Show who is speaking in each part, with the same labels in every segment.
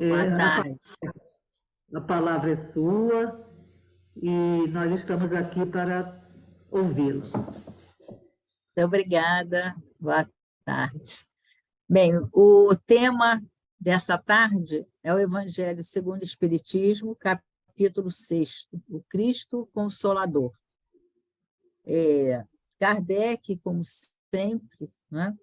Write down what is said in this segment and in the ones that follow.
Speaker 1: Boa
Speaker 2: A
Speaker 1: tarde.
Speaker 2: palavra é sua e nós estamos aqui para ouvi-la.
Speaker 1: Muito obrigada. Boa tarde. Bem, o tema dessa tarde é o Evangelho segundo o Espiritismo, capítulo 6, o Cristo Consolador. Kardec, como sempre, né,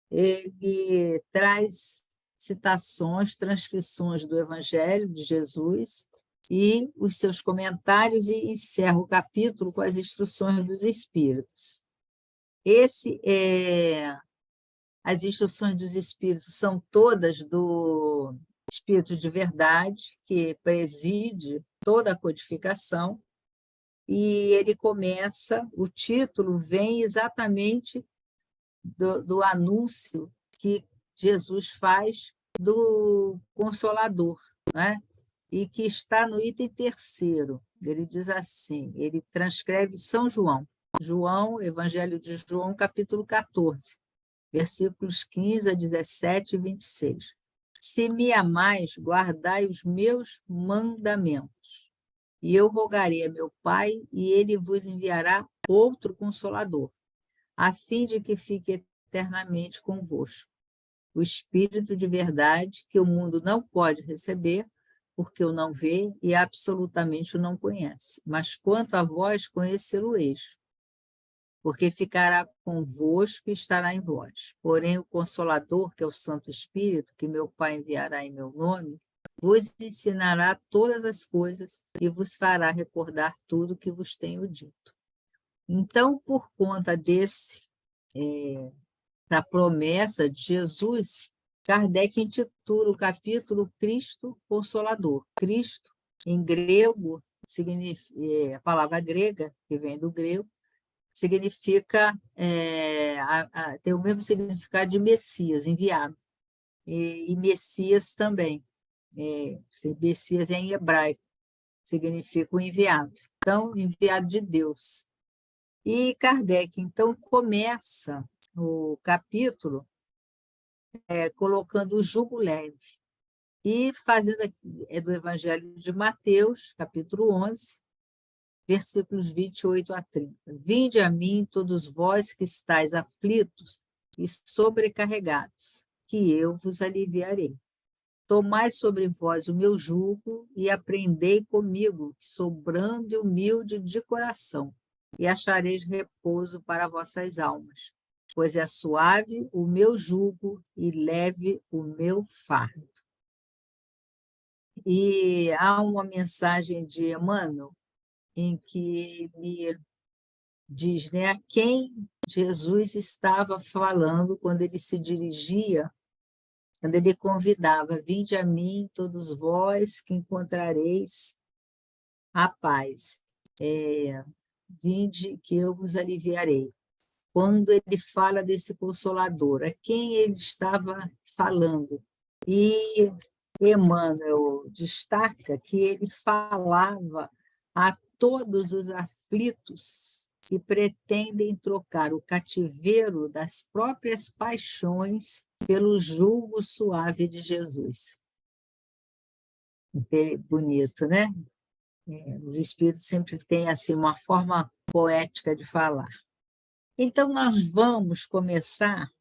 Speaker 1: ele traz citações, transcrições do Evangelho de Jesus e os seus comentários e encerra o capítulo com as instruções dos Espíritos. As instruções dos Espíritos são todas do Espírito de Verdade, que preside toda a codificação, e ele começa, o título vem exatamente do anúncio que Jesus faz do Consolador, né? E que está no item 3º. Ele diz assim, ele transcreve São João, Evangelho de João, capítulo 14, versículos 15 a 17 e 26. Se me amais, guardai os meus mandamentos, e eu rogarei a meu Pai, e ele vos enviará outro Consolador, a fim de que fique eternamente convosco. O Espírito de verdade, que o mundo não pode receber, porque o não vê e absolutamente o não conhece. Mas quanto a vós, conhecê-lo-eis, porque ficará convosco e estará em vós. Porém, o Consolador, que é o Santo Espírito, que meu Pai enviará em meu nome, vos ensinará todas as coisas e vos fará recordar tudo o que vos tenho dito. Então, por conta da promessa de Jesus, Kardec intitula o capítulo Cristo Consolador. Cristo, em grego, a palavra grega, que vem do grego, significa, tem o mesmo significado de Messias, enviado. E Messias também. Messias é em hebraico, significa o enviado. Então, enviado de Deus. E Kardec, então, começa o capítulo colocando o jugo leve. E fazendo aqui, do Evangelho de Mateus, capítulo 11, versículos 28 a 30. Vinde a mim, todos vós que estáis aflitos e sobrecarregados, que eu vos aliviarei. Tomai sobre vós o meu jugo e aprendei comigo, que sou brando e humilde de coração, e achareis repouso para vossas almas, pois é suave o meu jugo e leve o meu fardo. E há uma mensagem de Emmanuel em que me diz, né, a quem Jesus estava falando quando ele se dirigia, quando ele convidava, vinde a mim, todos vós que encontrareis a paz, vinde que eu vos aliviarei. Quando ele fala desse Consolador, a quem ele estava falando? E Emmanuel destaca que ele falava a todos os aflitos que pretendem trocar o cativeiro das próprias paixões pelo jugo suave de Jesus. Bonito, né? Os espíritos sempre têm assim, uma forma poética de falar. Então, nós vamos começar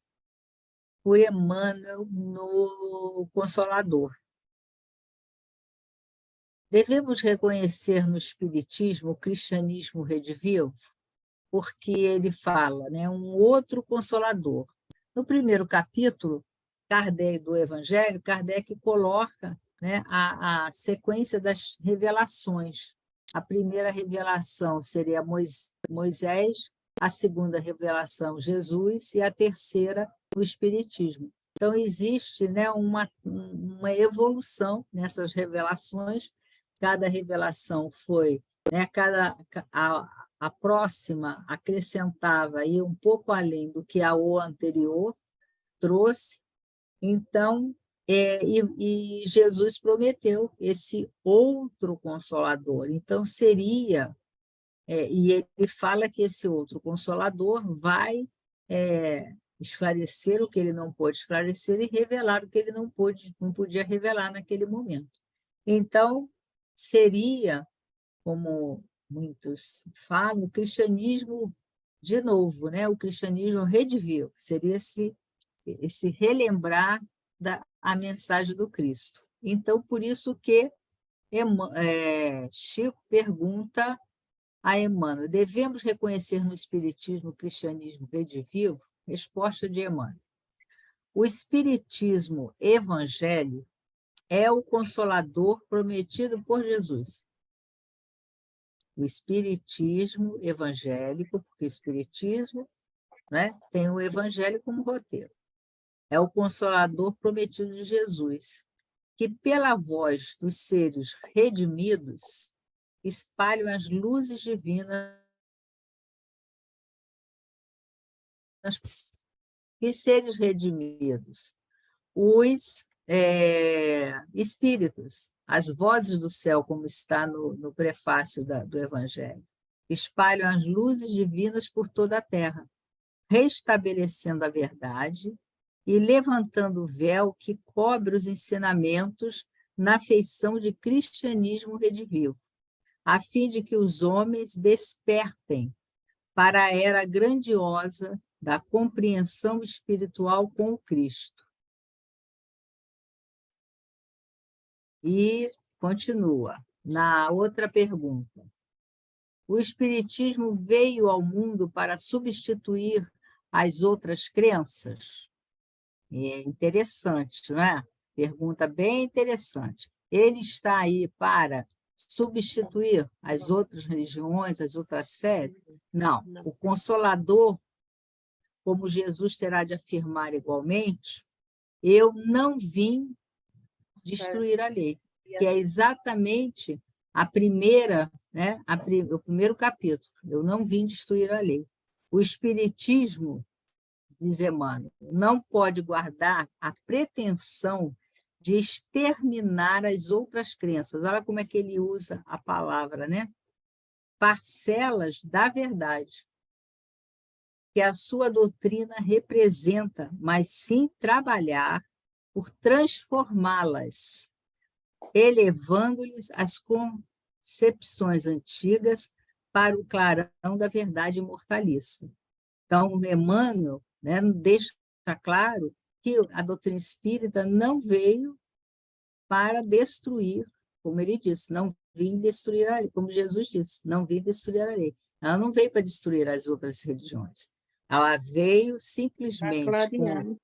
Speaker 1: por Emmanuel no Consolador. Devemos reconhecer no Espiritismo o cristianismo redivivo, porque ele fala, né, um outro Consolador. No primeiro capítulo do Evangelho, Kardec coloca, né, a sequência das revelações. A primeira revelação seria Moisés, a segunda revelação, Jesus, e a terceira, o Espiritismo. Então, existe, né, uma evolução nessas revelações. Cada revelação foi, né, a próxima acrescentava aí um pouco além do que a anterior trouxe. Então, e Jesus prometeu esse outro Consolador. Então, seria, e ele fala que esse outro Consolador vai esclarecer o que ele não pôde esclarecer e revelar o que ele não podia revelar naquele momento. Então, seria, como muitos falam, o cristianismo de novo, né? O cristianismo redivivo, seria esse relembrar a mensagem do Cristo. Então, por isso que Chico pergunta a Emmanuel: devemos reconhecer no Espiritismo o cristianismo redivivo? Resposta de Emmanuel: o Espiritismo evangélico é o consolador prometido por Jesus. O Espiritismo evangélico, porque o Espiritismo, né, tem o Evangelho como roteiro, é o consolador prometido de Jesus, que pela voz dos seres redimidos espalham as luzes divinas. E seres redimidos? Os espíritos, as vozes do céu, como está no prefácio do Evangelho, espalham as luzes divinas por toda a terra, restabelecendo a verdade e levantando o véu que cobre os ensinamentos na feição de cristianismo redivivo, a fim de que os homens despertem para a era grandiosa da compreensão espiritual com o Cristo. E continua, na outra pergunta. O Espiritismo veio ao mundo para substituir as outras crenças? É interessante, não é? Pergunta bem interessante. Ele está aí para substituir as outras religiões, as outras fés? Não. O Consolador, como Jesus terá de afirmar igualmente, eu não vim destruir a lei, que é exatamente a primeira, né, o primeiro capítulo. Eu não vim destruir a lei. O Espiritismo, diz Emmanuel, não pode guardar a pretensão de exterminar as outras crenças. Olha como é que ele usa a palavra, né? Parcelas da verdade, que a sua doutrina representa, mas sim trabalhar por transformá-las, elevando-lhes as concepções antigas para o clarão da verdade imortalista. Então, Emmanuel, né, deixa claro que a doutrina espírita não veio para destruir, como ele disse, não vim destruir a lei, como Jesus disse, não vim destruir a lei. Ela não veio para destruir as outras religiões. Ela veio simplesmente com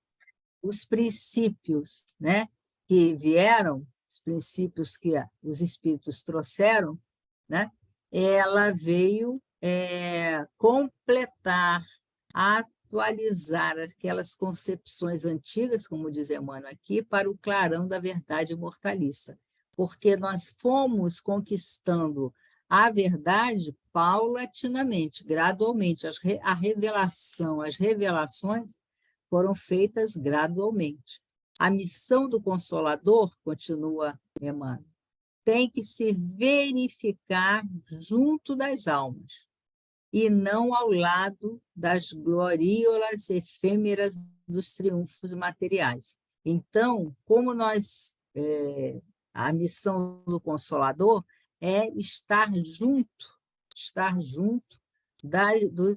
Speaker 1: os princípios, né, que vieram, os princípios que os espíritos trouxeram, né, ela veio completar, atualizar aquelas concepções antigas, como diz Emmanuel aqui, para o clarão da verdade imortalista. Porque nós fomos conquistando a verdade paulatinamente, gradualmente. A revelação, as revelações foram feitas gradualmente. A missão do Consolador, continua Emmanuel, tem que se verificar junto das almas, e não ao lado das gloriolas efêmeras dos triunfos materiais. Então, como a missão do Consolador é estar junto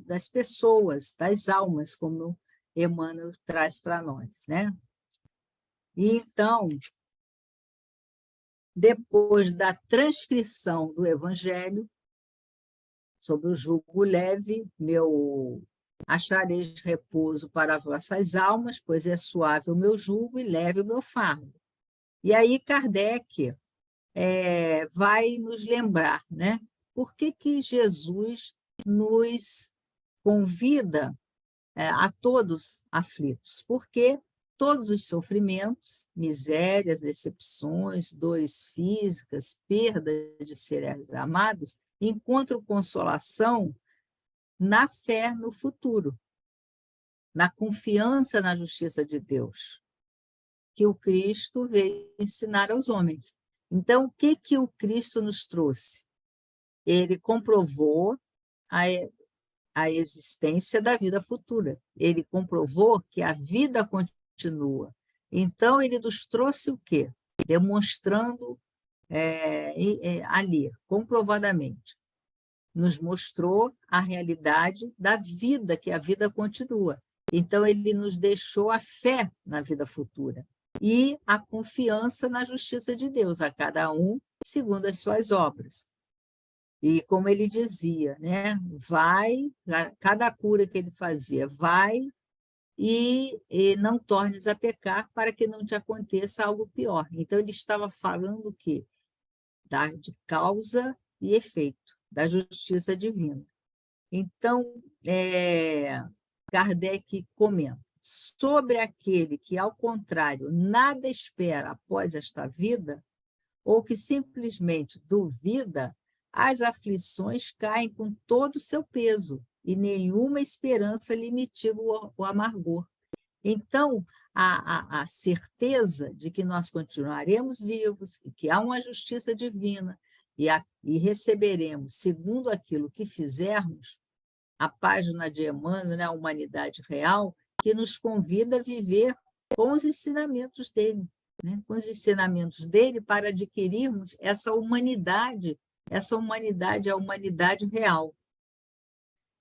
Speaker 1: das pessoas, das almas, como Emmanuel traz para nós, né? E então, depois da transcrição do Evangelho, sobre o jugo leve, achareis repouso para vossas almas, pois é suave o meu jugo e leve o meu fardo. E aí Kardec vai nos lembrar, né? Por que Jesus nos convida a todos aflitos? Porque todos os sofrimentos, misérias, decepções, dores físicas, perda de seres amados, encontram consolação na fé no futuro, na confiança na justiça de Deus, que o Cristo veio ensinar aos homens. Então, o que o Cristo nos trouxe? Ele comprovou a existência da vida futura. Ele comprovou que a vida continua. Então, ele nos trouxe o quê? Demonstrando ali, comprovadamente. Nos mostrou a realidade da vida, que a vida continua. Então, ele nos deixou a fé na vida futura e a confiança na justiça de Deus, a cada um segundo as suas obras. E como ele dizia, né? Vai, cada cura que ele fazia, vai e não tornes a pecar para que não te aconteça algo pior. Então, ele estava falando o quê? De causa e efeito, da justiça divina. Então, Kardec comenta, sobre aquele que, ao contrário, nada espera após esta vida, ou que simplesmente duvida, as aflições caem com todo o seu peso, e nenhuma esperança lhe mitiga o amargor. Então, a certeza de que nós continuaremos vivos, e que há uma justiça divina, e receberemos, segundo aquilo que fizermos, a página de Emmanuel, né, a humanidade real, que nos convida a viver com os ensinamentos dele, né? Com os ensinamentos dele para adquirirmos essa humanidade, a humanidade real.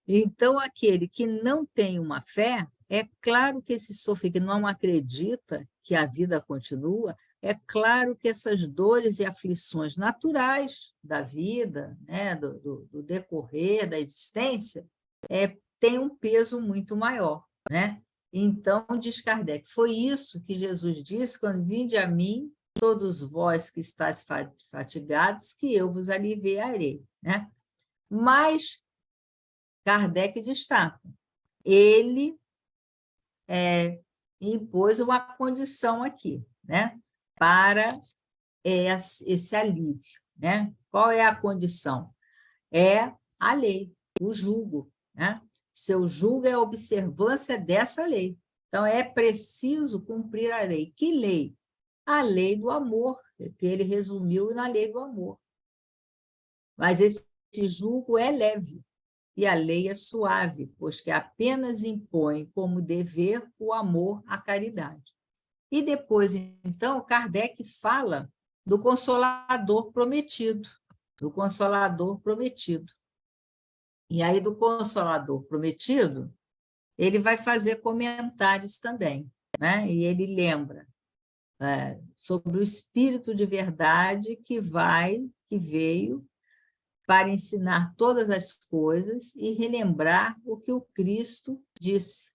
Speaker 1: Então, aquele que não tem uma fé, é claro que esse sofrimento, que não acredita que a vida continua, é claro que essas dores e aflições naturais da vida, né, do decorrer da existência, tem um peso muito maior, né? Então, diz Kardec, foi isso que Jesus disse quando vinde a mim, todos vós que estáis fatigados, que eu vos aliviarei, né? Mas Kardec destaca, ele impôs uma condição aqui, né? Para esse alívio, né? Qual é a condição? É a lei, o julgo, né? Seu julgo é a observância dessa lei. Então, é preciso cumprir a lei. Que lei? A lei do amor, que ele resumiu na lei do amor. Mas esse julgo é leve e a lei é suave, pois que apenas impõe como dever o amor à caridade. E depois, então, Kardec fala do Consolador prometido, do Consolador prometido. E aí, do Consolador prometido, ele vai fazer comentários também, né? E ele lembra sobre o Espírito de verdade que veio para ensinar todas as coisas e relembrar o que o Cristo disse.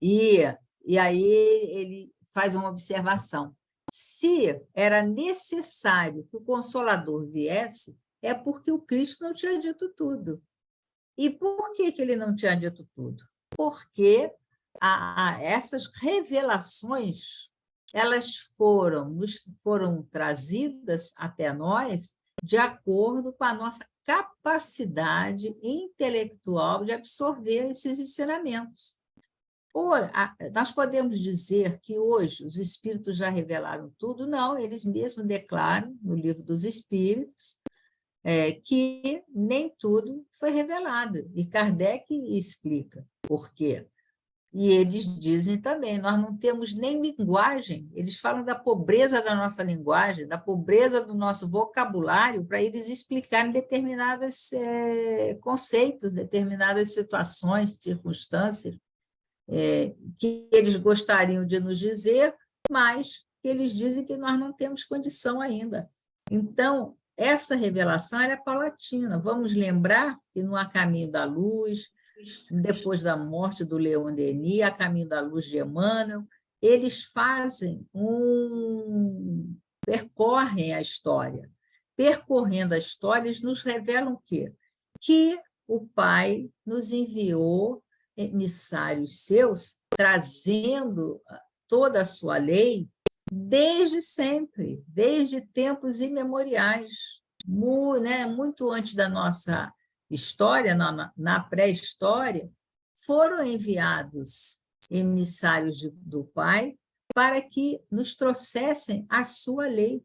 Speaker 1: E aí ele faz uma observação. Se era necessário que o Consolador viesse, é porque o Cristo não tinha dito tudo. E por que ele não tinha dito tudo? Porque essas revelações elas foram trazidas até nós de acordo com a nossa capacidade intelectual de absorver esses ensinamentos. Nós podemos dizer que hoje os espíritos já revelaram tudo? Não, eles mesmos declaram no Livro dos Espíritos que nem tudo foi revelado. E Kardec explica por quê. E eles dizem também, nós não temos nem linguagem, eles falam da pobreza da nossa linguagem, da pobreza do nosso vocabulário, para eles explicarem determinados conceitos, determinadas situações, circunstâncias, que eles gostariam de nos dizer, mas que eles dizem que nós não temos condição ainda. Então, essa revelação é paulatina. Vamos lembrar que no A Caminho da Luz, depois da morte do Leon Denis, A Caminho da Luz de Emmanuel, eles percorrem a história. Percorrendo a história, eles nos revelam o quê? Que o Pai nos enviou emissários seus, trazendo toda a sua lei desde sempre, desde tempos imemoriais, muito antes da nossa história, na pré-história, foram enviados emissários do Pai para que nos trouxessem a sua lei.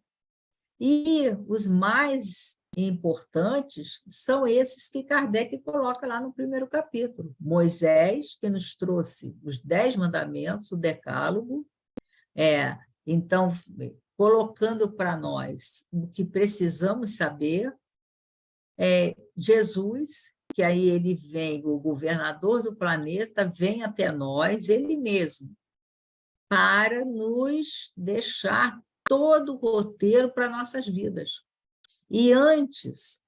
Speaker 1: E os mais importantes são esses que Kardec coloca lá no primeiro capítulo. Moisés, que nos trouxe os 10 mandamentos, o decálogo, então, colocando para nós o que precisamos saber, Jesus, que aí ele vem, o governador do planeta, vem até nós, ele mesmo, para nos deixar todo o roteiro para nossas vidas. E antes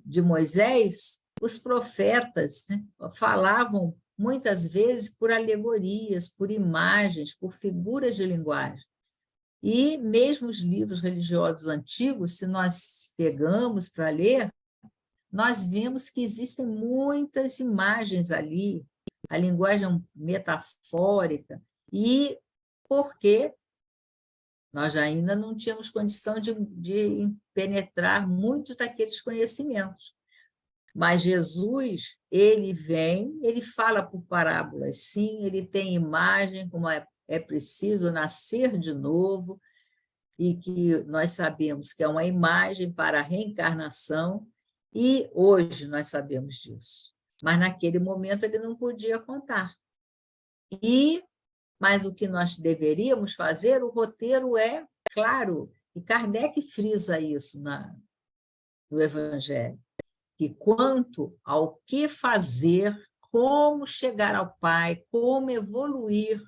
Speaker 1: de Moisés, os profetas, né, falavam muitas vezes por alegorias, por imagens, por figuras de linguagem. E mesmo os livros religiosos antigos, se nós pegamos para ler, nós vemos que existem muitas imagens ali, a linguagem metafórica, e porque nós ainda não tínhamos condição de penetrar muitos daqueles conhecimentos. Mas Jesus, ele vem, ele fala por parábolas, sim, ele tem imagem, como é preciso nascer de novo, e que nós sabemos que é uma imagem para a reencarnação, e hoje nós sabemos disso. Mas naquele momento ele não podia contar. Mas o que nós deveríamos fazer, o roteiro é claro, e Kardec frisa isso no Evangelho, que quanto ao que fazer, como chegar ao Pai, como evoluir,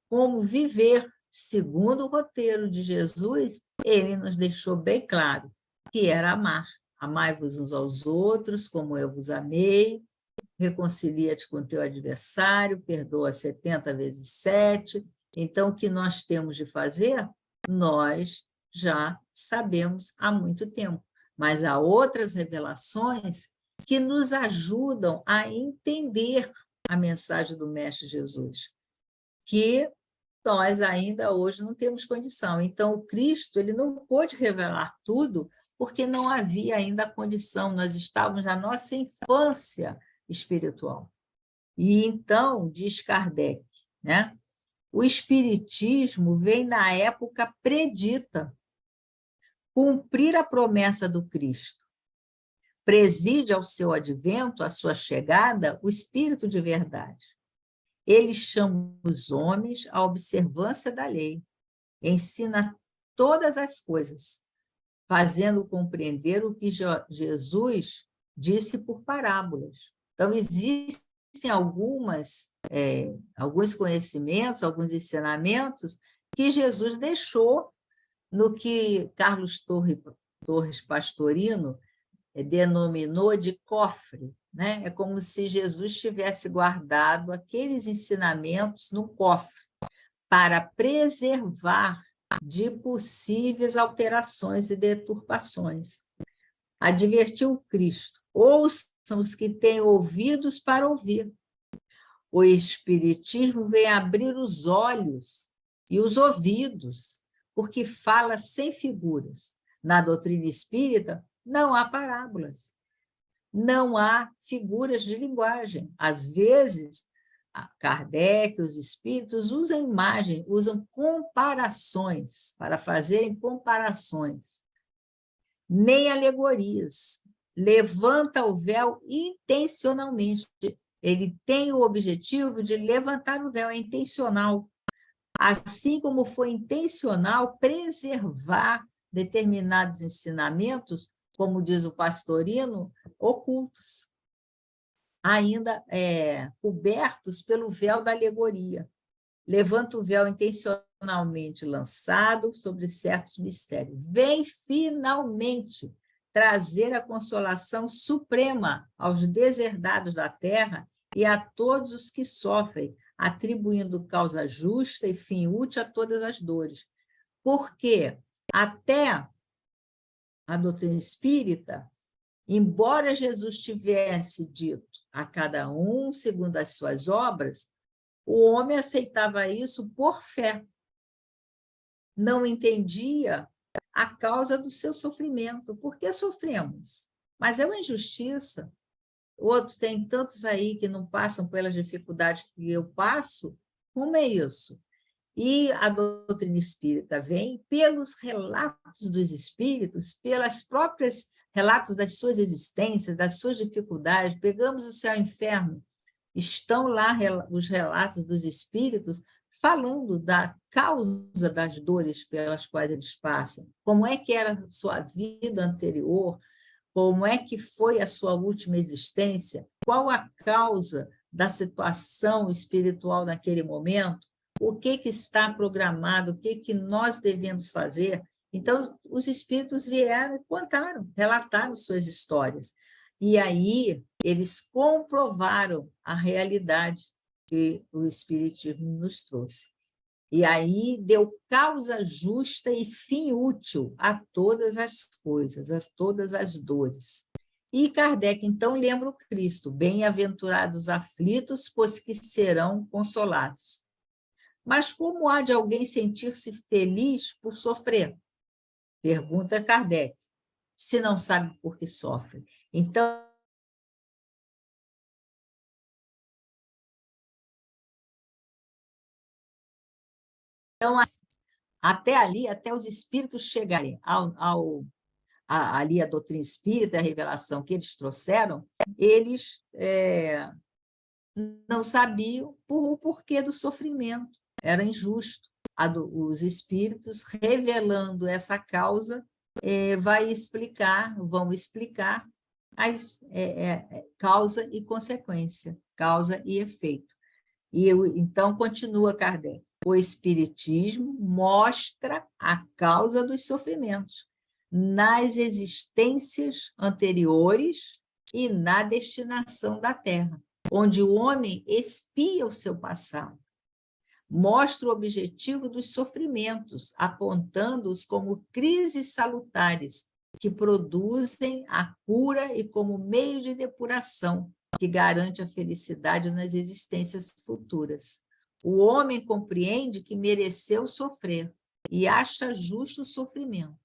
Speaker 1: como viver, segundo o roteiro de Jesus, ele nos deixou bem claro que era amar. Amai-vos uns aos outros, como eu vos amei, reconcilia-te com teu adversário, perdoa 70 vezes 7. Então, o que nós temos de fazer, nós já sabemos há muito tempo. Mas há outras revelações que nos ajudam a entender a mensagem do Mestre Jesus, que nós ainda hoje não temos condição. Então, o Cristo ele não pôde revelar tudo, porque não havia ainda condição, nós estávamos na nossa infância espiritual. E então, diz Kardec, né? O Espiritismo vem na época predita, cumprir a promessa do Cristo. Preside ao seu advento, à sua chegada, o Espírito de verdade. Ele chama os homens à observância da lei, ensina todas as coisas, fazendo compreender o que Jesus disse por parábolas. Então, existem alguns conhecimentos, alguns ensinamentos que Jesus deixou no que Carlos Torres Pastorino denominou de cofre, né? É como se Jesus tivesse guardado aqueles ensinamentos no cofre para preservar de possíveis alterações e deturpações. Advertiu Cristo: ouçam os que têm ouvidos para ouvir. O Espiritismo vem abrir os olhos e os ouvidos, porque fala sem figuras. Na doutrina espírita, não há parábolas, não há figuras de linguagem. Às vezes, Kardec, os espíritos usam imagem, usam comparações, para fazerem comparações, nem alegorias. Levanta o véu intencionalmente. Ele tem o objetivo de levantar o véu, é intencional. Assim como foi intencional preservar determinados ensinamentos, como diz o Pastorino, ocultos, ainda cobertos pelo véu da alegoria. Levanta o véu intencionalmente lançado sobre certos mistérios. Vem finalmente trazer a consolação suprema aos deserdados da terra e a todos os que sofrem, atribuindo causa justa e fim útil a todas as dores. Porque até a doutrina espírita, embora Jesus tivesse dito a cada um segundo as suas obras, o homem aceitava isso por fé. Não entendia a causa do seu sofrimento. Por que sofremos? Mas é uma injustiça. Outros tem tantos aí que não passam pelas dificuldades que eu passo. Como é isso? E a doutrina espírita vem pelos relatos dos espíritos, pelas próprias relatos das suas existências, das suas dificuldades. Pegamos o céu e o inferno, estão lá os relatos dos espíritos falando da causa das dores pelas quais eles passam, como é que era a sua vida anterior, como é que foi a sua última existência, qual a causa da situação espiritual naquele momento, o que está programado, o que nós devemos fazer. Então, os espíritos vieram e contaram, relataram suas histórias. E aí, eles comprovaram a realidade que o Espiritismo nos trouxe. E aí deu causa justa e fim útil a todas as coisas, a todas as dores. E Kardec, então, lembra o Cristo: bem-aventurados aflitos, pois que serão consolados. Mas como há de alguém sentir-se feliz por sofrer? Pergunta Kardec, se não sabe por que sofre. Então, até ali, até os espíritos chegarem ali a doutrina espírita, a revelação que eles trouxeram, eles não sabiam o porquê do sofrimento, era injusto. Os espíritos, revelando essa causa, vão explicar causa e consequência, causa e efeito. E então continua Kardec: o Espiritismo mostra a causa dos sofrimentos nas existências anteriores e na destinação da Terra, onde o homem expia o seu passado. Mostra o objetivo dos sofrimentos, apontando-os como crises salutares, que produzem a cura e como meio de depuração, que garante a felicidade nas existências futuras. O homem compreende que mereceu sofrer e acha justo o sofrimento.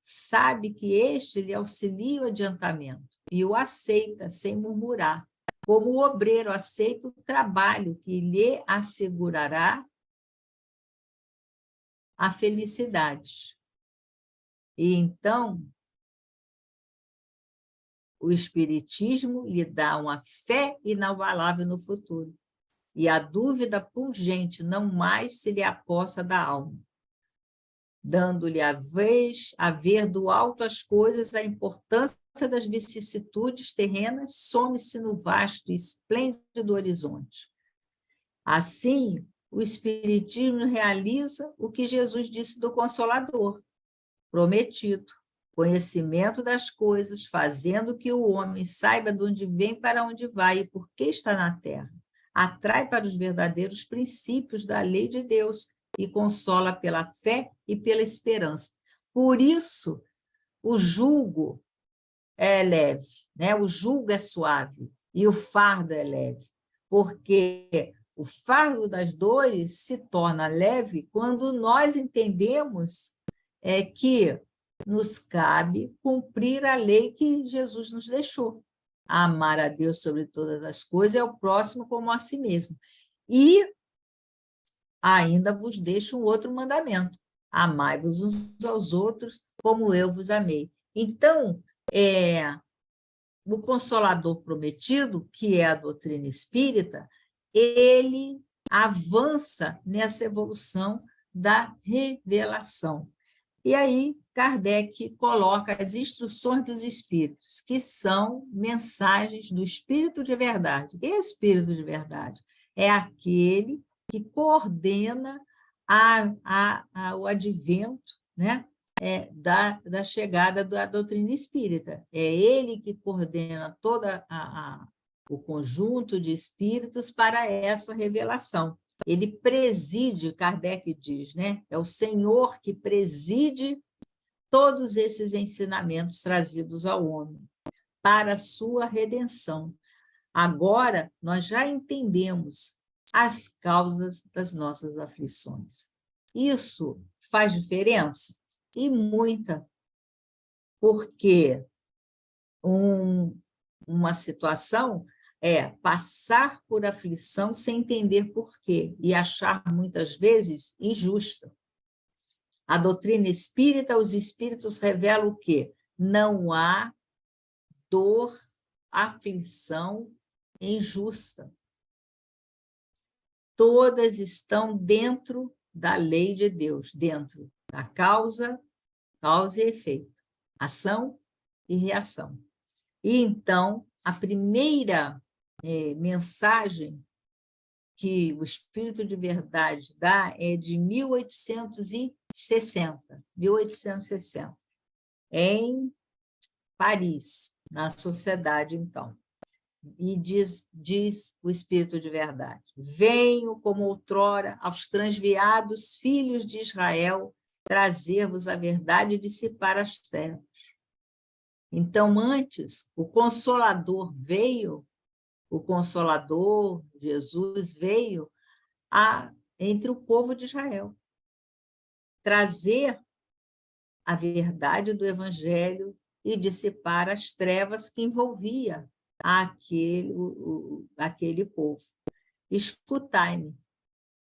Speaker 1: Sabe que este lhe auxilia o adiantamento e o aceita sem murmurar, como o obreiro aceita o trabalho que lhe assegurará a felicidade. E então, o Espiritismo lhe dá uma fé inabalável no futuro, e a dúvida pungente não mais se lhe apossa da alma, dando-lhe a ver do alto as coisas, a importância das vicissitudes terrenas some-se no vasto e esplêndido horizonte. Assim, o Espiritismo realiza o que Jesus disse do Consolador, prometido: conhecimento das coisas, fazendo que o homem saiba de onde vem, para onde vai e por que está na terra. Atrai para os verdadeiros princípios da lei de Deus e consola pela fé e pela esperança. Por isso, o jugo é leve, né? O jugo é suave e o fardo é leve, porque o fardo das dores se torna leve quando nós entendemos que nos cabe cumprir a lei que Jesus nos deixou: amar a Deus sobre todas as coisas e ao próximo como a si mesmo. E ainda vos deixo um outro mandamento: amai-vos uns aos outros como eu vos amei. Então, o Consolador prometido, que é a doutrina espírita, ele avança nessa evolução da revelação. E aí, Kardec coloca as instruções dos espíritos, que são mensagens do Espírito de verdade. E o Espírito de verdade é aquele que coordena o advento, né, da chegada da doutrina espírita. É ele que coordena todo o conjunto de espíritos para essa revelação. Ele preside, Kardec diz, né? É o Senhor que preside todos esses ensinamentos trazidos ao homem para a sua redenção. Agora, nós já entendemos as causas das nossas aflições. Isso faz diferença? E muita, porque uma situação é passar por aflição sem entender por quê e achar muitas vezes injusta. A doutrina espírita, os espíritos revelam o quê? Não há dor, aflição injusta. Todas estão dentro da lei de Deus, dentro da causa e efeito, ação e reação. E então, a primeira mensagem que o Espírito de Verdade dá é de 1860, em Paris, na sociedade, então. E diz o Espírito de Verdade: venho, como outrora, aos transviados filhos de Israel, trazer-vos a verdade e dissipar as trevas. Então, antes, o Consolador veio, o Consolador, Jesus, veio entre o povo de Israel, trazer a verdade do Evangelho e dissipar as trevas que envolvia aquele povo. Escutai-me.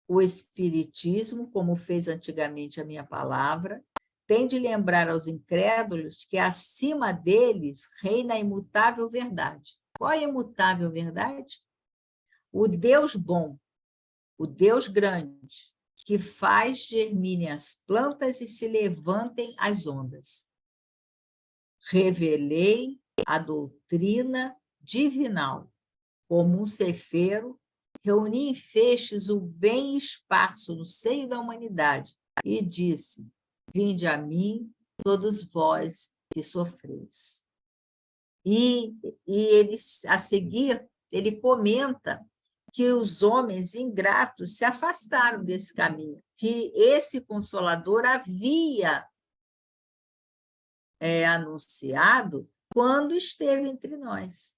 Speaker 1: O Espiritismo, como fez antigamente a minha palavra, tem de lembrar aos incrédulos que acima deles reina a imutável verdade. Qual é a imutável verdade? O Deus bom, o Deus grande, que faz germinem as plantas e se levantem as ondas. Revelei a doutrina divinal, como um cefeiro, reuni em feixes o bem esparso no seio da humanidade e disse: vinde a mim, todos vós que sofreis. E ele, a seguir, ele comenta que os homens ingratos se afastaram desse caminho, que esse Consolador havia anunciado quando esteve entre nós.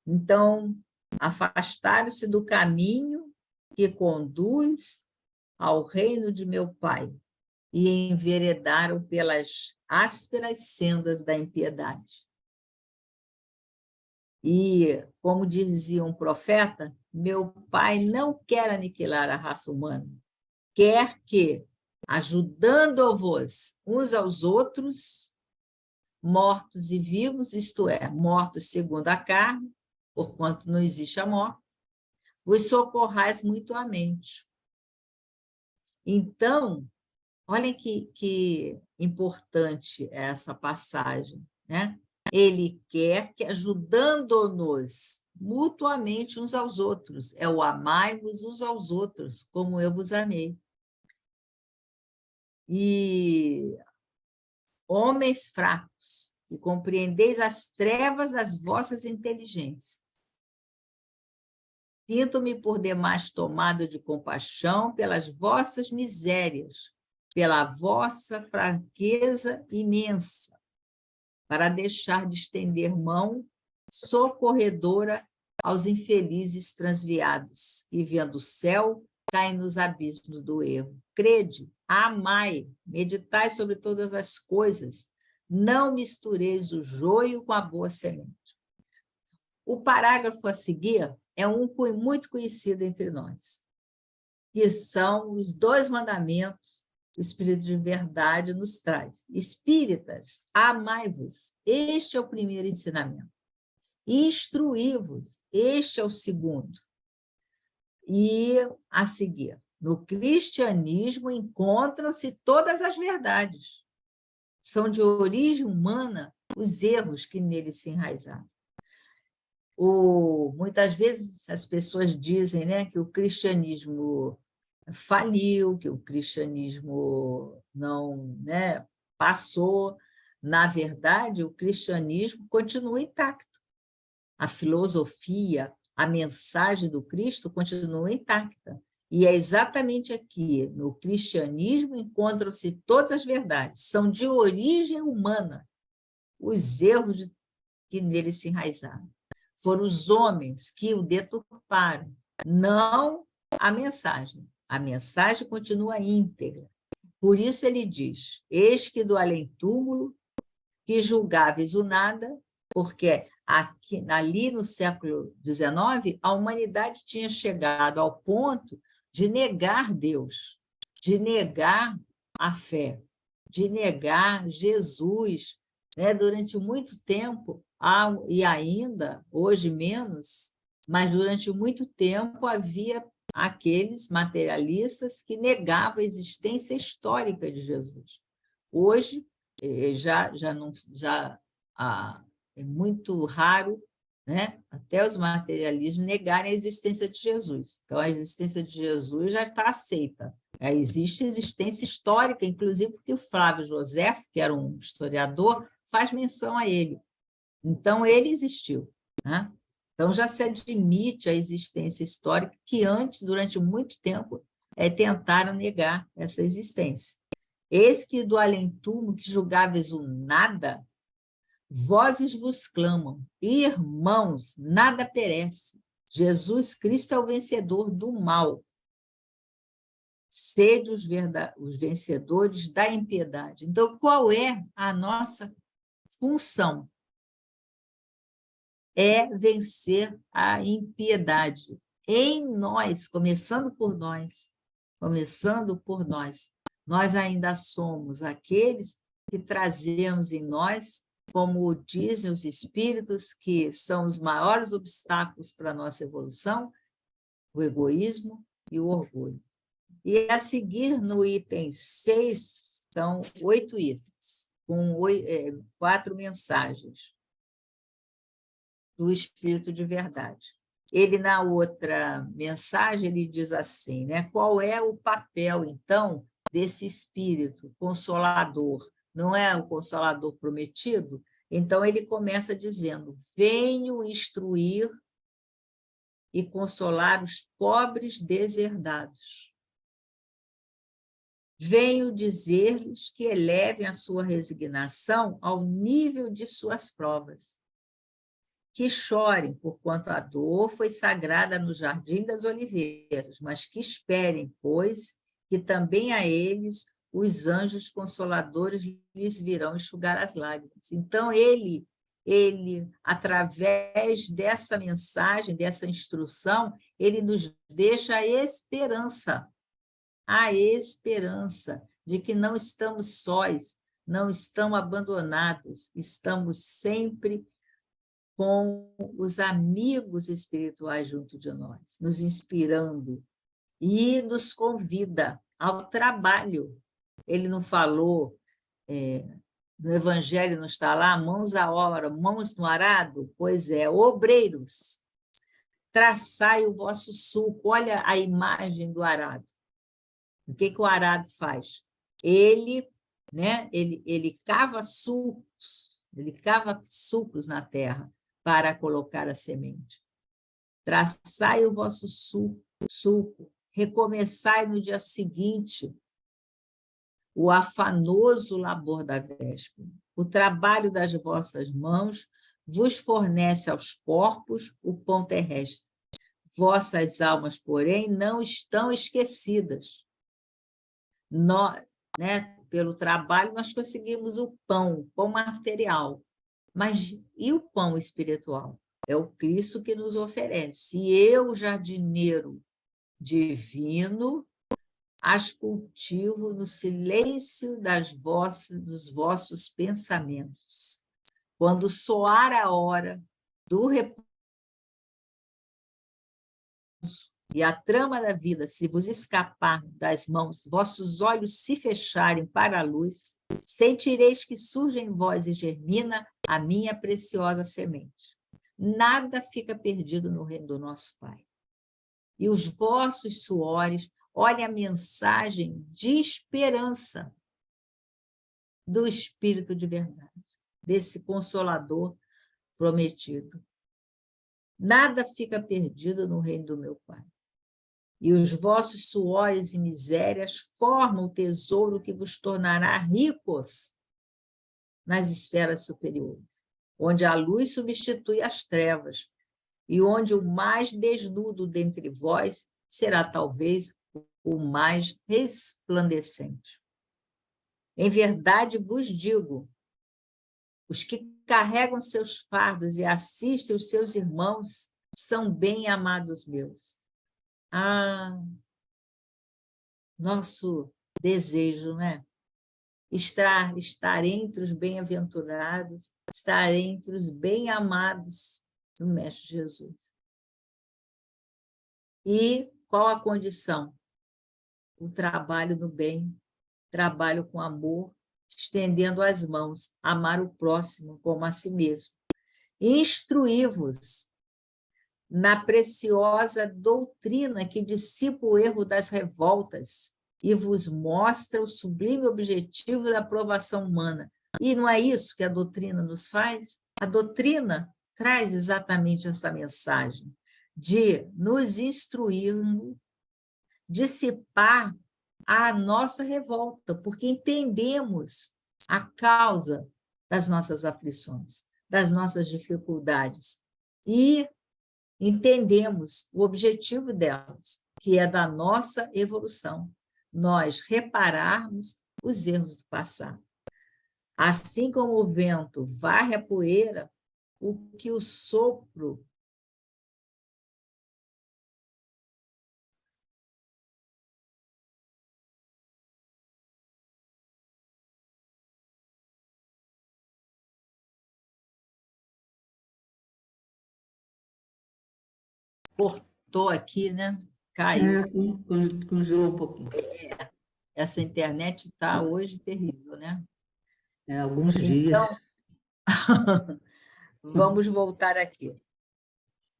Speaker 1: Então, afastaram-se do caminho que conduz ao reino de meu Pai e enveredaram pelas ásperas sendas da impiedade. E, como dizia um profeta, meu Pai não quer aniquilar a raça humana, quer que, ajudando-vos uns aos outros, mortos e vivos, isto é, mortos segundo a carne, porquanto não existe a morte, vos socorrais mutuamente. Então, olhem que importante é essa passagem, né? Ele quer que, ajudando-nos mutuamente uns aos outros, é o amai-vos uns aos outros, como eu vos amei. E homens fracos, e compreendeis as trevas das vossas inteligências. Sinto-me por demais tomado de compaixão pelas vossas misérias, pela vossa fraqueza imensa, para deixar de estender mão socorredora aos infelizes transviados, e vendo o céu, caem nos abismos do erro. Crede, amai, meditai sobre todas as coisas, não mistureis o joio com a boa semente. O parágrafo a seguir é um muito conhecido entre nós, que são os 2 mandamentos que o Espírito de Verdade nos traz. Espíritas, amai-vos, este é o primeiro ensinamento. Instruí-vos, este é o segundo. E, a seguir, no cristianismo encontram-se todas as verdades. São de origem humana os erros que nele se enraizaram. Muitas vezes as pessoas dizem, né, que o cristianismo faliu, que o cristianismo não, né, passou. Na verdade, o cristianismo continua intacto. A filosofia, a mensagem do Cristo continua intacta. E é exatamente aqui, no cristianismo, encontram-se todas as verdades. São de origem humana os erros que nele se enraizaram. Foram os homens que o deturparam, não a mensagem. A mensagem continua íntegra. Por isso ele diz: eis que do além-túmulo, que julgáveis o nada, porque ali no século XIX, a humanidade tinha chegado ao ponto de negar Deus, de negar a fé, de negar Jesus, né? Durante muito tempo, e ainda, hoje menos, mas durante muito tempo havia aqueles materialistas que negavam a existência histórica de Jesus. Hoje, é muito raro, né? Até os materialismos negarem a existência de Jesus. Então, a existência de Jesus já está aceita. Existe existência histórica, inclusive porque o Flávio Josefo, que era um historiador, faz menção a ele. Então, ele existiu, né? Então, já se admite a existência histórica, que antes, durante muito tempo, tentaram negar essa existência. Eis que do além-túmulo, que julgáveis o nada, vozes vos clamam, irmãos, nada perece. Jesus Cristo é o vencedor do mal. Sede os vencedores da impiedade. Então, qual é a nossa função? É vencer a impiedade em nós, começando por nós. Nós ainda somos aqueles que trazemos em nós, como dizem os espíritos, que são os maiores obstáculos para a nossa evolução, o egoísmo e o orgulho. E a seguir, no item 6, são 8 itens, com 4 mensagens do Espírito de Verdade. Ele, na outra mensagem, ele diz assim, né? Qual é o papel, então, desse Espírito Consolador? Não é o Consolador prometido? Então, ele começa dizendo, venho instruir e consolar os pobres deserdados. Venho dizer-lhes que elevem a sua resignação ao nível de suas provas. Que chorem, porquanto a dor foi sagrada no jardim das oliveiras, mas que esperem, pois, que também a eles os anjos consoladores lhes virão enxugar as lágrimas. Então, ele através dessa mensagem, dessa instrução, ele nos deixa a esperança de que não estamos sós, não estamos abandonados, estamos sempre com os amigos espirituais junto de nós, nos inspirando, e nos convida ao trabalho. Ele não falou, no Evangelho não está lá, mãos à obra, mãos no arado? Pois é, obreiros, traçai o vosso sulco. Olha a imagem do arado. O que o arado faz? Ele cava sulcos, na terra para colocar a semente. Traçai o vosso sulco, recomeçai no dia seguinte o afanoso labor da véspera. O trabalho das vossas mãos vos fornece aos corpos o pão terrestre. Vossas almas, porém, não estão esquecidas. Pelo trabalho, nós conseguimos o pão material. Mas e o pão espiritual? É o Cristo que nos oferece. E eu, jardineiro divino, as cultivo no silêncio dos vossos pensamentos. Quando soar a hora do repouso e a trama da vida se vos escapar das mãos, vossos olhos se fecharem para a luz, sentireis que surge em vós e germina a minha preciosa semente. Nada fica perdido no reino do nosso Pai. E os vossos suores, olhem a mensagem de esperança do Espírito de Verdade, desse Consolador prometido. Nada fica perdido no reino do meu Pai. E os vossos suores e misérias formam o tesouro que vos tornará ricos nas esferas superiores, onde a luz substitui as trevas e onde o mais desnudo dentre vós será talvez o mais resplandecente. Em verdade vos digo, os que carregam seus fardos e assistem os seus irmãos são bem-amados meus. Nosso desejo, né? Estar entre os bem-aventurados, estar entre os bem-amados do Mestre Jesus. E qual a condição? O trabalho no bem, trabalho com amor, estendendo as mãos, amar o próximo como a si mesmo. Instruí-vos na preciosa doutrina que dissipa o erro das revoltas e vos mostra o sublime objetivo da aprovação humana. E não é isso que a doutrina nos faz? A doutrina traz exatamente essa mensagem de nos instruir, dissipar a nossa revolta, porque entendemos a causa das nossas aflições, das nossas dificuldades, e entendemos o objetivo delas, que é da nossa evolução, nós repararmos os erros do passado. Assim como o vento varre a poeira, o que o sopro cortou aqui, né? Caiu.
Speaker 2: Congelou um pouquinho.
Speaker 1: Essa internet está hoje terrível, né?
Speaker 2: Alguns dias.
Speaker 1: Vamos voltar aqui.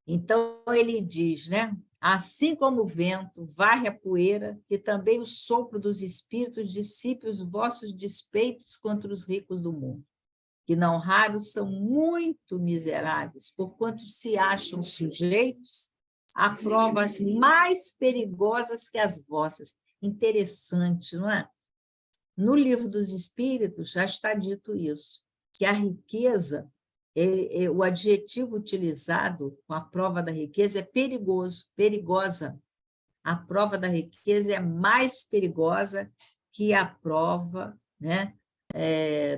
Speaker 1: Então, ele diz, né? Assim como o vento varre a poeira, que também o sopro dos espíritos dissipe os vossos despeitos contra os ricos do mundo, que não raros são muito miseráveis, porquanto se acham sujeitos a provas mais perigosas que as vossas. Interessante, não é? No Livro dos Espíritos já está dito isso, que a riqueza, o adjetivo utilizado com a prova da riqueza é perigoso, perigosa. A prova da riqueza é mais perigosa que a prova, né,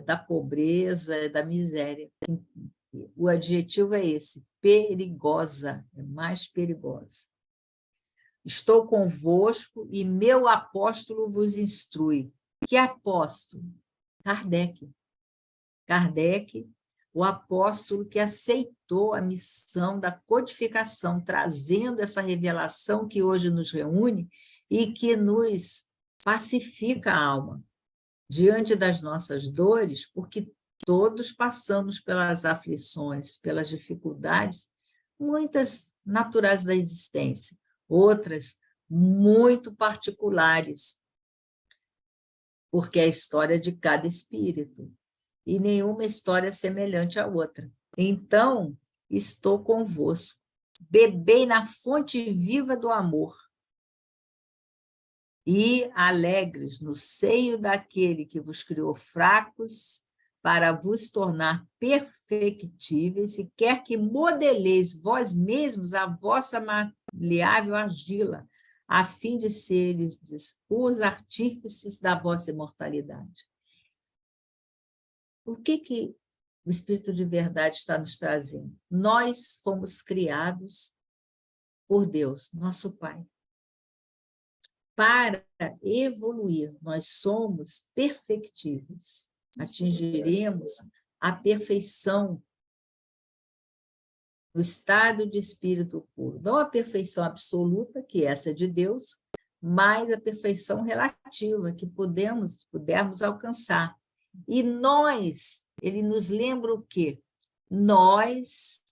Speaker 1: da pobreza, da miséria. O adjetivo é esse, perigosa, é mais perigosa. Estou convosco e meu apóstolo vos instrui. Que apóstolo? Kardec. Kardec, o apóstolo que aceitou a missão da codificação, trazendo essa revelação que hoje nos reúne e que nos pacifica a alma diante das nossas dores, porque todos passamos pelas aflições, pelas dificuldades, muitas naturais da existência, outras muito particulares, porque é a história de cada espírito, e nenhuma história é semelhante à outra. Então, estou convosco, bebei na fonte viva do amor, e alegres no seio daquele que vos criou fracos, para vos tornar perfectíveis, e quer que modeleis vós mesmos a vossa maleável argila, a fim de seres os artífices da vossa imortalidade. O que o Espírito de Verdade está nos trazendo? Nós fomos criados por Deus, nosso Pai, para evoluir. Nós somos perfectíveis, atingiremos a perfeição no estado de espírito puro. Não a perfeição absoluta, que essa é de Deus, mas a perfeição relativa, que pudermos alcançar. E nós, ele nos lembra o quê? Nós,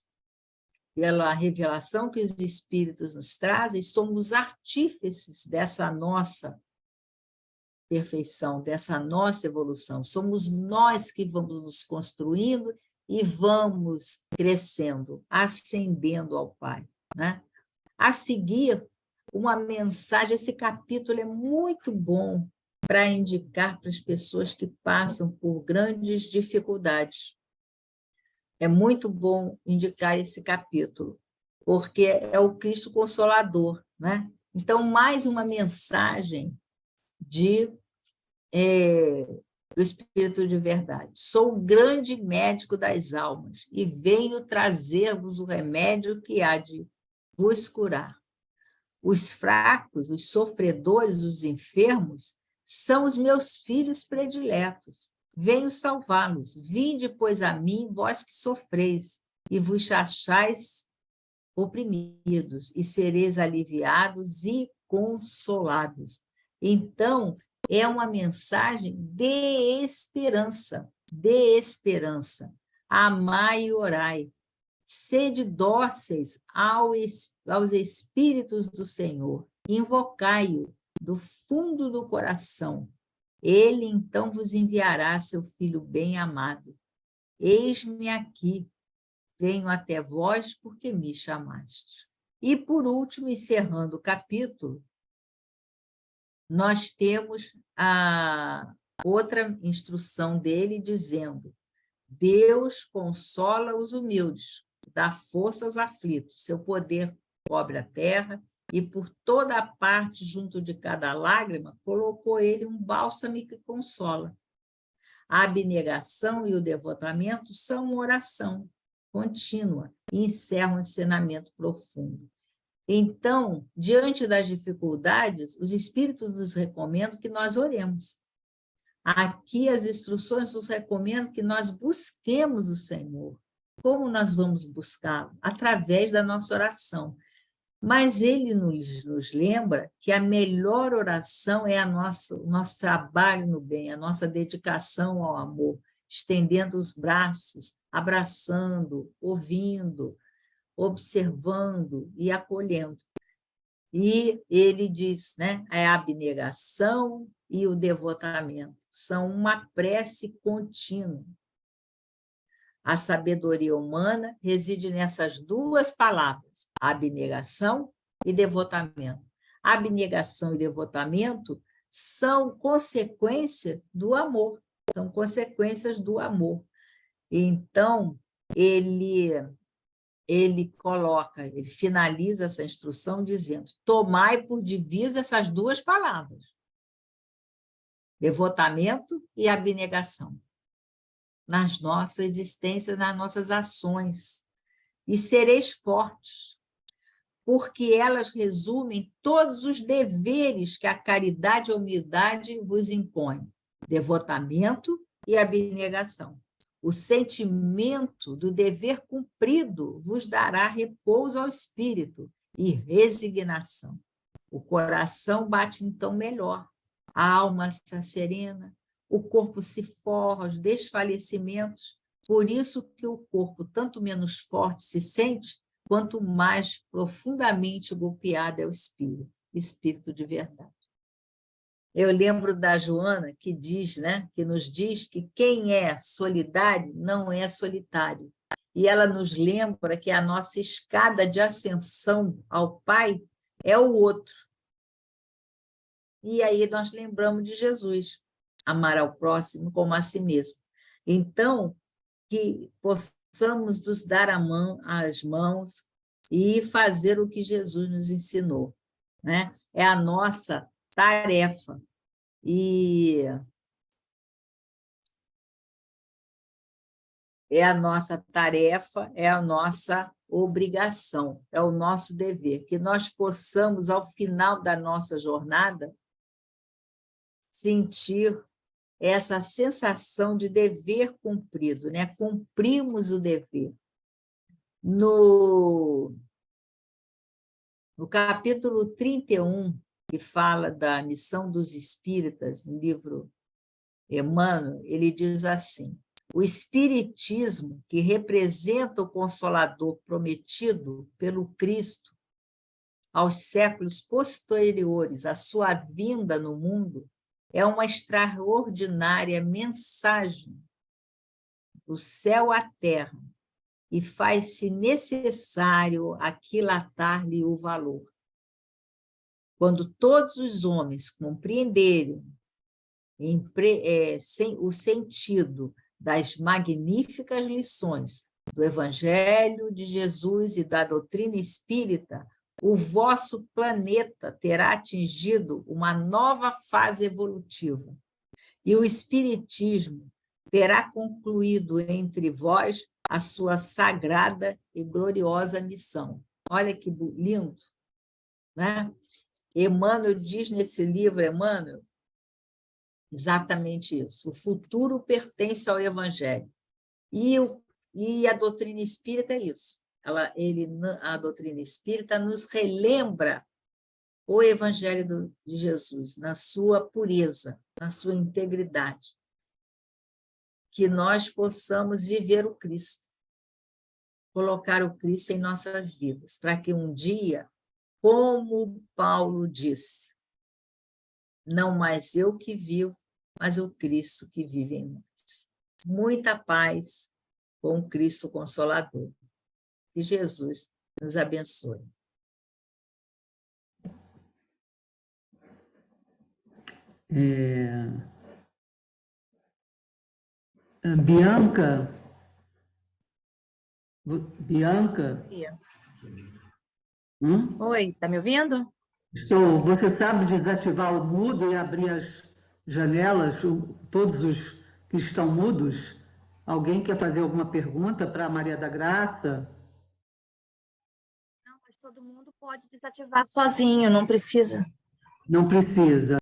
Speaker 1: pela revelação que os espíritos nos trazem, somos artífices dessa nossa perfeição, dessa nossa evolução. Somos nós que vamos nos construindo e vamos crescendo, ascendendo ao Pai, né? A seguir, uma mensagem, esse capítulo é muito bom para indicar para as pessoas que passam por grandes dificuldades. É muito bom indicar esse capítulo, porque é o Cristo Consolador, né? Então, mais uma mensagem de do Espírito de verdade. Sou o grande médico das almas e venho trazer-vos o remédio que há de vos curar. Os fracos, os sofredores, os enfermos, são os meus filhos prediletos. Venho salvá-los. Vinde, pois, a mim, vós que sofreis, e vos achais oprimidos, e sereis aliviados e consolados. Então, é uma mensagem de esperança, de esperança. Amai e orai. Sede dóceis aos Espíritos do Senhor, invocai-o do fundo do coração. Ele então vos enviará seu Filho bem-amado. Eis-me aqui, venho até vós porque me chamaste. E, por último, encerrando o capítulo, nós temos a outra instrução dele dizendo: Deus consola os humildes, dá força aos aflitos, seu poder cobre a terra, e por toda a parte, junto de cada lágrima, colocou ele um bálsamo que consola. A abnegação e o devotamento são uma oração contínua e encerram um ensinamento profundo. Então, diante das dificuldades, os Espíritos nos recomendam que nós oremos. Aqui as instruções nos recomendam que nós busquemos o Senhor. Como nós vamos buscá-lo? Através da nossa oração. Mas ele nos lembra que a melhor oração é o nosso trabalho no bem, a nossa dedicação ao amor, estendendo os braços, abraçando, ouvindo, observando e acolhendo. E ele diz, né, a abnegação e o devotamento são uma prece contínua. A sabedoria humana reside nessas duas palavras, abnegação e devotamento. Abnegação e devotamento são consequência do amor, são consequências do amor. Então, ele finaliza essa instrução dizendo: tomai por divisa essas duas palavras, devotamento e abnegação, nas nossas existências, nas nossas ações, e sereis fortes, porque elas resumem todos os deveres que a caridade e a humildade vos impõem, devotamento e abnegação. O sentimento do dever cumprido vos dará repouso ao espírito e resignação. O coração bate então melhor, a alma se serena, o corpo se forra aos desfalecimentos, por isso que o corpo tanto menos forte se sente, quanto mais profundamente golpeado é o espírito de verdade. Eu lembro da Joana, que diz, né, que nos diz que quem é solidário não é solitário. E ela nos lembra que a nossa escada de ascensão ao Pai é o outro. E aí nós lembramos de Jesus, amar ao próximo como a si mesmo. Então, que possamos nos dar as mãos e fazer o que Jesus nos ensinou, né? É a nossa tarefa. E é a nossa tarefa, é a nossa obrigação, é o nosso dever, que nós possamos, ao final da nossa jornada, sentir essa sensação de dever cumprido, né? Cumprimos o dever. No capítulo 31, que fala da missão dos espíritas, no livro Emmanuel, ele diz assim: o espiritismo, que representa o Consolador prometido pelo Cristo aos séculos posteriores à sua vinda no mundo, é uma extraordinária mensagem do céu à terra e faz-se necessário aquilatar-lhe o valor. Quando todos os homens compreenderem o sentido das magníficas lições do Evangelho de Jesus e da doutrina espírita, o vosso planeta terá atingido uma nova fase evolutiva e o Espiritismo terá concluído entre vós a sua sagrada e gloriosa missão. Olha que lindo, né? Emmanuel diz nesse livro, Emmanuel, exatamente isso. O futuro pertence ao Evangelho. E a doutrina espírita é isso. A doutrina espírita nos relembra o Evangelho de Jesus, na sua pureza, na sua integridade. Que nós possamos viver o Cristo, colocar o Cristo em nossas vidas, para que um dia, como Paulo disse, não mais eu que vivo, mas o Cristo que vive em nós. Muita paz com o Cristo Consolador. Que Jesus nos abençoe.
Speaker 2: Bianca? Bianca?
Speaker 3: Oi, tá me ouvindo?
Speaker 2: Estou. Você sabe desativar o mudo e abrir as janelas, todos os que estão mudos? Alguém quer fazer alguma pergunta para a Maria da Graça?
Speaker 3: Não, mas todo mundo pode desativar sozinho, não precisa.
Speaker 2: Não precisa.